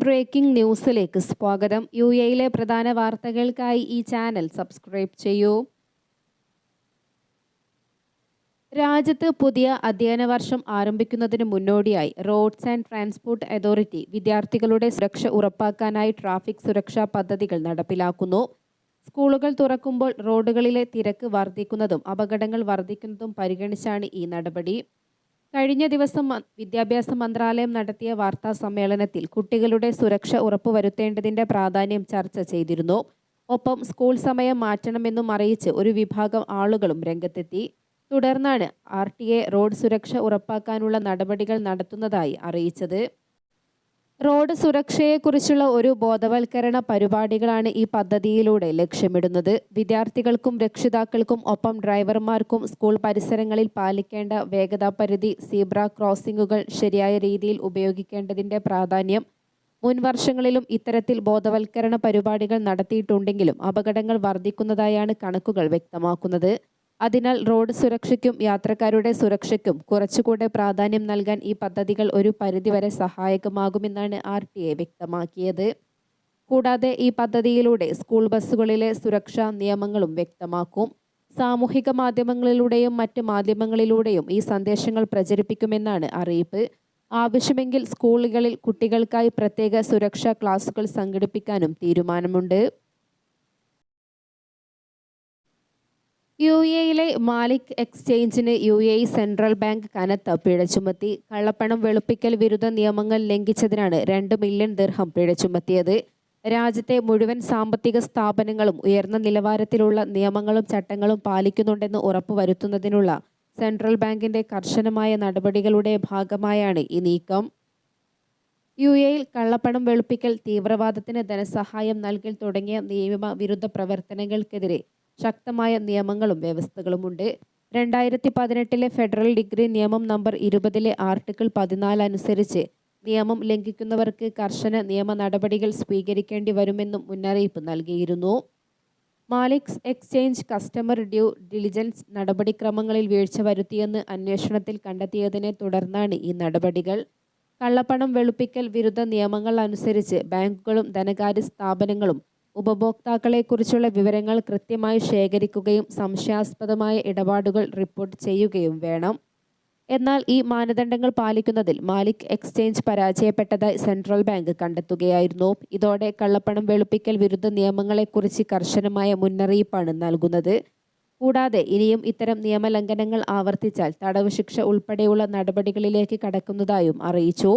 Breaking ന്യൂസിലേക്ക് സ്വാഗതം. യിലെ പ്രധാന വാർത്തകൾക്കായി ഈ ചാനൽ സബ്സ്ക്രൈബ് ചെയ്യൂ. രാജ്യത്ത് പുതിയ അധ്യയന വർഷം ആരംഭിക്കുന്നതിന് മുന്നോടിയായി റോഡ്സ് ആൻഡ് ട്രാൻസ്പോർട്ട് അതോറിറ്റി വിദ്യാർത്ഥികളുടെ സുരക്ഷ ഉറപ്പാക്കാനായി ട്രാഫിക് സുരക്ഷാ പദ്ധതികൾ നടപ്പിലാക്കുന്നു. സ്കൂളുകൾ തുറക്കുമ്പോൾ റോഡുകളിലെ തിരക്ക് വർദ്ധിക്കുന്നതും അപകടങ്ങൾ വർദ്ധിക്കുന്നതും പരിഗണിച്ചാണ് ഈ നടപടി. കഴിഞ്ഞ ദിവസം വിദ്യാഭ്യാസ മന്ത്രാലയം നടത്തിയ വാർത്താ സമ്മേളനത്തിൽ കുട്ടികളുടെ സുരക്ഷ ഉറപ്പുവരുത്തേണ്ടതിന്റെ പ്രാധാന്യം ചർച്ച ചെയ്തിരുന്നു. ഒപ്പം സ്കൂൾ സമയം മാറ്റണമെന്നും അറിയിച്ച് ഒരു വിഭാഗം ആളുകളും രംഗത്തെത്തി. തുടർന്നാണ് റോഡ് സുരക്ഷ ഉറപ്പാക്കാനുള്ള നടപടികൾ നടത്തുന്നതായി അറിയിച്ചത്. റോഡ് സുരക്ഷയെക്കുറിച്ചുള്ള ഒരു ബോധവൽക്കരണ പരിപാടികളാണ് ഈ പദ്ധതിയിലൂടെ ലക്ഷ്യമിടുന്നത്. വിദ്യാർത്ഥികൾക്കും രക്ഷിതാക്കൾക്കും ഒപ്പം ഡ്രൈവർമാർക്കും സ്കൂൾ പരിസരങ്ങളിൽ പാലിക്കേണ്ട വേഗതാ പരിധി, സീബ്ര ക്രോസിംഗുകൾ ശരിയായ രീതിയിൽ ഉപയോഗിക്കേണ്ടതിന്റെ പ്രാധാന്യം. മുൻ വർഷങ്ങളിലും ഇത്തരത്തിൽ ബോധവൽക്കരണ പരിപാടികൾ നടത്തിയിട്ടുണ്ടെങ്കിലും അപകടങ്ങൾ വർദ്ധിക്കുന്നതായാണ് കണക്കുകൾ വ്യക്തമാക്കുന്നത്. അതിനാൽ റോഡ് സുരക്ഷയ്ക്കും യാത്രക്കാരുടെ സുരക്ഷയ്ക്കും കുറച്ചുകൂടെ പ്രാധാന്യം നൽകാൻ ഈ പദ്ധതികൾ ഒരു പരിധിവരെ സഹായകമാകുമെന്നാണ് വ്യക്തമാക്കിയത്. കൂടാതെ ഈ പദ്ധതിയിലൂടെ സ്കൂൾ ബസ്സുകളിലെ സുരക്ഷാ നിയമങ്ങളും വ്യക്തമാക്കും. സാമൂഹിക മാധ്യമങ്ങളിലൂടെയും മറ്റ് മാധ്യമങ്ങളിലൂടെയും ഈ സന്ദേശങ്ങൾ പ്രചരിപ്പിക്കുമെന്നാണ് അറിയിപ്പ്. ആവശ്യമെങ്കിൽ സ്കൂളുകളിൽ കുട്ടികൾക്കായി പ്രത്യേക സുരക്ഷാ ക്ലാസുകൾ സംഘടിപ്പിക്കാനും തീരുമാനമുണ്ട്. യിലെ മാലിക് എക്സ്ചേഞ്ചിന് സെൻട്രൽ ബാങ്ക് കനത്ത പിഴ ചുമത്തി. കള്ളപ്പണം വെളുപ്പിക്കൽ വിരുദ്ധ നിയമങ്ങൾ ലംഘിച്ചതിനാണ് 2 മില്യൺ ദിർഹം പിഴ ചുമത്തിയത്. രാജ്യത്തെ മുഴുവൻ സാമ്പത്തിക സ്ഥാപനങ്ങളും ഉയർന്ന നിലവാരത്തിലുള്ള നിയമങ്ങളും ചട്ടങ്ങളും പാലിക്കുന്നുണ്ടെന്ന് ഉറപ്പുവരുത്തുന്നതിനുള്ള സെൻട്രൽ ബാങ്കിന്റെ കർശനമായ നടപടികളുടെ ഭാഗമായാണ് ഈ നീക്കം. യിൽ കള്ളപ്പണം വെളുപ്പിക്കൽ, തീവ്രവാദത്തിന് ധനസഹായം നൽകൽ തുടങ്ങിയ നിയമവിരുദ്ധ പ്രവർത്തനങ്ങൾക്കെതിരെ ശക്തമായ നിയമങ്ങളും വ്യവസ്ഥകളുമുണ്ട്. 2018 ഫെഡറൽ ഡിഗ്രി നിയമം നമ്പർ 20 ആർട്ടിക്കിൾ 14 അനുസരിച്ച് നിയമം ലംഘിക്കുന്നവർക്ക് കർശന നിയമ നടപടികൾ സ്വീകരിക്കേണ്ടി വരുമെന്നും മുന്നറിയിപ്പ് നൽകിയിരുന്നു. Malik exchange customer due diligence നടപടിക്രമങ്ങളിൽ വീഴ്ച വരുത്തിയെന്ന് അന്വേഷണത്തിൽ കണ്ടെത്തിയതിനെ തുടർന്നാണ് ഈ നടപടികൾ. കള്ളപ്പണം വെളുപ്പിക്കൽ വിരുദ്ധ നിയമങ്ങൾ അനുസരിച്ച് ബാങ്കുകളും ധനകാര്യ സ്ഥാപനങ്ങളും ഉപഭോക്താക്കളെക്കുറിച്ചുള്ള വിവരങ്ങൾ കൃത്യമായി ശേഖരിക്കുകയും സംശയാസ്പദമായ ഇടപാടുകൾ റിപ്പോർട്ട് ചെയ്യുകയും വേണം. എന്നാൽ ഈ മാനദണ്ഡങ്ങൾ പാലിക്കുന്നതിൽ മാലിക് എക്സ്ചേഞ്ച് പരാജയപ്പെട്ടതായി സെൻട്രൽ ബാങ്ക് കണ്ടെത്തുകയായിരുന്നു. ഇതോടെ കള്ളപ്പണം വെളുപ്പിക്കൽ വിരുദ്ധ നിയമങ്ങളെക്കുറിച്ച് കർശനമായ മുന്നറിയിപ്പാണ് നൽകുന്നത്. കൂടാതെ ഇനിയും ഇത്തരം നിയമലംഘനങ്ങൾ ആവർത്തിച്ചാൽ തടവ് ശിക്ഷ ഉൾപ്പെടെയുള്ള നടപടികളിലേക്ക് കടക്കുന്നതായും അറിയിച്ചു.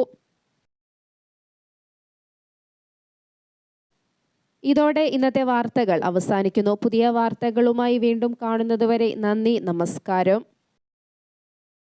ഇതോടെ ഇന്നത്തെ വാർത്തകൾ അവസാനിക്കുന്നു. പുതിയ വാർത്തകളുമായി വീണ്ടും കാണുന്നതുവരെ നന്ദി, നമസ്കാരം.